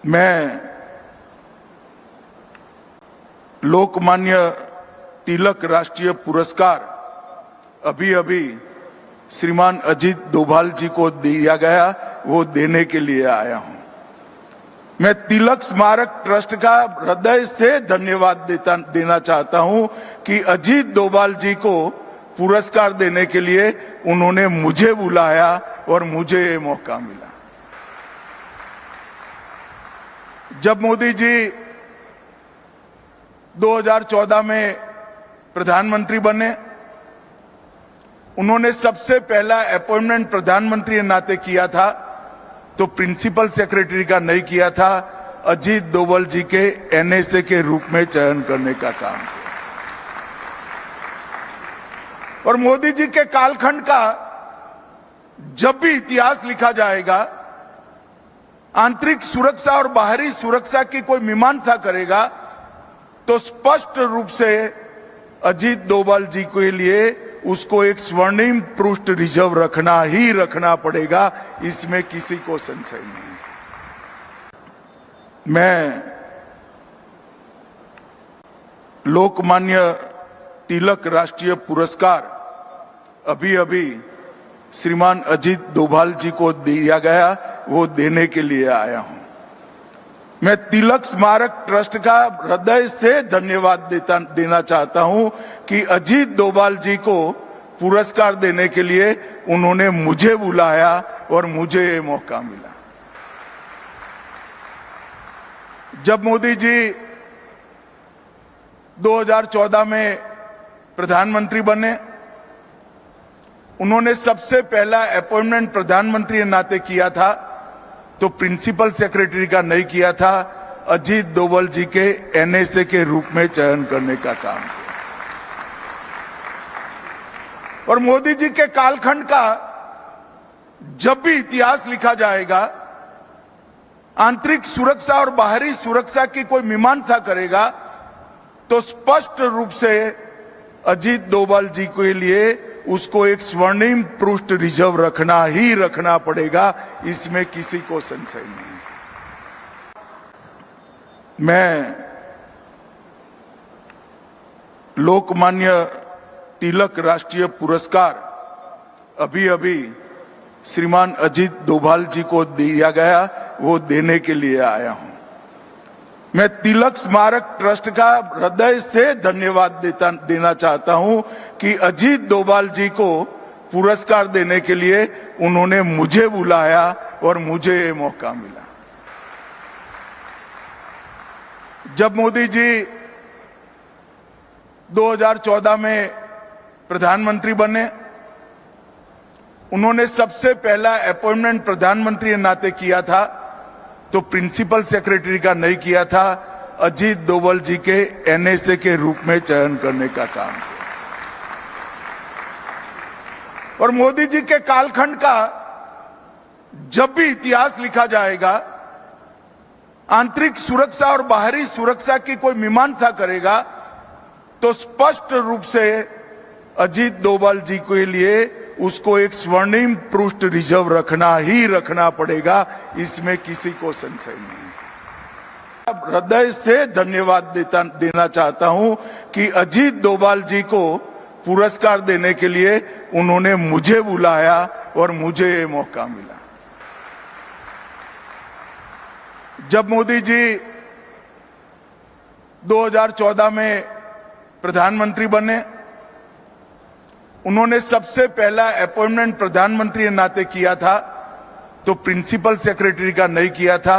मैं लोकमान्य तिलक राष्ट्रीय पुरस्कार अभी श्रीमान अजीत डोभाल जी को दिया गया, वो देने के लिए आया हूं। मैं तिलक स्मारक ट्रस्ट का हृदय से धन्यवाद देना चाहता हूं कि अजीत डोभाल जी को पुरस्कार देने के लिए उन्होंने मुझे बुलाया और मुझे ये मौका मिला। जब मोदी जी 2014 में प्रधानमंत्री बने, उन्होंने सबसे पहला अपॉइंटमेंट प्रधानमंत्री के नाते किया था, तो प्रिंसिपल सेक्रेटरी का नहीं किया था, अजीत डोभाल जी के एनएसए के रूप में चयन करने का काम किया। और मोदी जी के कालखंड का जब भी इतिहास लिखा जाएगा, आंतरिक सुरक्षा और बाहरी सुरक्षा की कोई मीमांसा करेगा तो स्पष्ट रूप से अजीत डोभाल जी के लिए उसको एक स्वर्णिम पृष्ठ रिजर्व रखना पड़ेगा, इसमें किसी को संशय नहीं। मैं लोकमान्य तिलक राष्ट्रीय पुरस्कार अभी श्रीमान अजीत डोभाल जी को दिया गया, वो देने के लिए आया हूं। मैं तिलक स्मारक ट्रस्ट का हृदय से धन्यवाद देना चाहता हूं कि अजीत डोभाल जी को पुरस्कार देने के लिए उन्होंने मुझे बुलाया और मुझे ये मौका मिला। जब मोदी जी 2014 में प्रधानमंत्री बने, उन्होंने सबसे पहला अपॉइंटमेंट प्रधानमंत्री के नाते किया था, तो प्रिंसिपल सेक्रेटरी का नहीं किया था, अजीत डोभाल जी के एनएसए के रूप में चयन करने का काम किया। और मोदी जी के कालखंड का जब भी इतिहास लिखा जाएगा, आंतरिक सुरक्षा और बाहरी सुरक्षा की कोई मीमांसा करेगा तो स्पष्ट रूप से अजीत डोभाल जी के लिए उसको एक स्वर्णिम पृष्ठ रिजर्व रखना पड़ेगा, इसमें किसी को संशय नहीं। मैं लोकमान्य तिलक राष्ट्रीय पुरस्कार अभी श्रीमान अजीत डोभाल जी को दिया गया, वो देने के लिए आया हूं। मैं तिलक स्मारक ट्रस्ट का हृदय से धन्यवाद देना चाहता हूं कि अजीत डोभाल जी को पुरस्कार देने के लिए उन्होंने मुझे बुलाया और मुझे ये मौका मिला। जब मोदी जी 2014 में प्रधानमंत्री बने, उन्होंने सबसे पहला अपॉइंटमेंट प्रधानमंत्री के नाते किया था, तो प्रिंसिपल सेक्रेटरी का नहीं किया था, अजीत डोभाल जी के एनएसए के रूप में चयन करने का काम किया। और मोदी जी के कालखंड का जब भी इतिहास लिखा जाएगा, आंतरिक सुरक्षा और बाहरी सुरक्षा की कोई मीमांसा करेगा तो स्पष्ट रूप से अजीत डोभाल जी के लिए उसको एक स्वर्णिम पृष्ठ रिजर्व रखना पड़ेगा, इसमें किसी को संशय नहीं। हृदय से धन्यवाद देना चाहता हूं कि अजीत डोभाल जी को पुरस्कार देने के लिए उन्होंने मुझे बुलाया और मुझे ये मौका मिला। जब मोदी जी 2014 में प्रधानमंत्री बने, उन्होंने सबसे पहला अपॉइंटमेंट प्रधानमंत्री के नाते किया था, तो प्रिंसिपल सेक्रेटरी का नहीं किया था,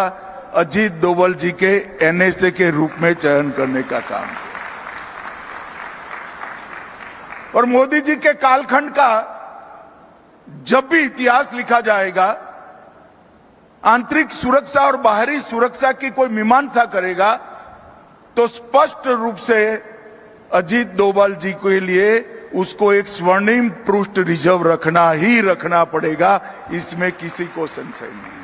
अजीत डोभाल जी के एनएसए के रूप में चयन करने का काम किया। और मोदी जी के कालखंड का जब भी इतिहास लिखा जाएगा, आंतरिक सुरक्षा और बाहरी सुरक्षा की कोई मीमांसा करेगा तो स्पष्ट रूप से अजीत डोभाल जी के लिए उसको एक स्वर्णिम पृष्ठ रिजर्व रखना पड़ेगा, इसमें किसी को संशय नहीं।